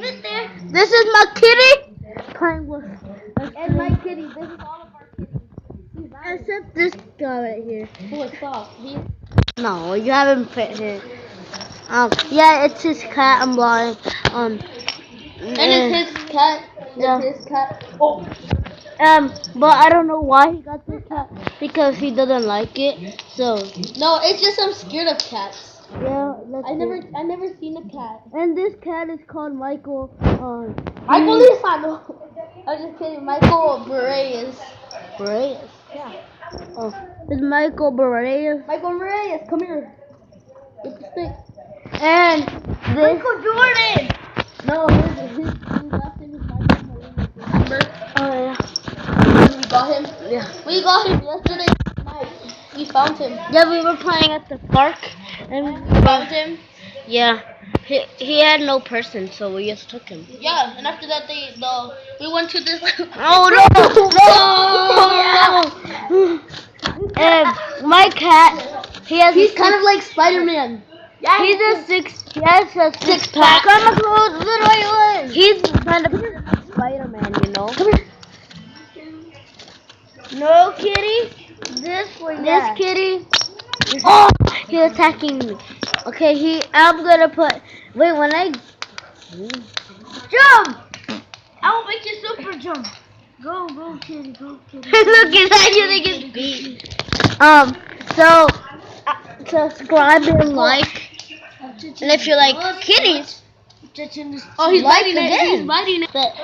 it there. This is my kitty. Playing with. And my kitty. This is all of our kitties. Except this guy right here. Oh, stop. No, you haven't put him. Yeah, it's his cat. I'm blind. And it's his cat. Yeah. It's his cat. Oh. But I don't know why he got this cat because he doesn't like it. So No, it's just I'm scared of cats. yeah, that's I it. never seen a cat. And this cat is called Michael. Michael Lizano. I'm just kidding. Michael Reyes. Reyes. Yeah. Oh, it's Michael Reyes. Michael Reyes, come here. Get the stick. And this. Michael Jordan. No, his last name is Michael Moreno. Remember? Oh yeah. We got him. Yeah. We got him yesterday night. We found him. Yeah, we were playing at the park, and We found him. yeah, he had no person, so we just took him. Yeah, and after that we went to this. Oh no! And my cat, He's kind of like Spider-Man. Yeah, he has a six pack. I'm a close little island. He's kind of Spider-Man, you know. Come here. No kitty. This way. This kitty. Oh, he's attacking me. Okay, I'm gonna put. Wait, when I Jump! I will make you super jump. Go, kitty, go, kitty. look, he's actually his feet. So subscribe and like, and if you like kitties, Oh, he's like biting it. again. He's biting it. But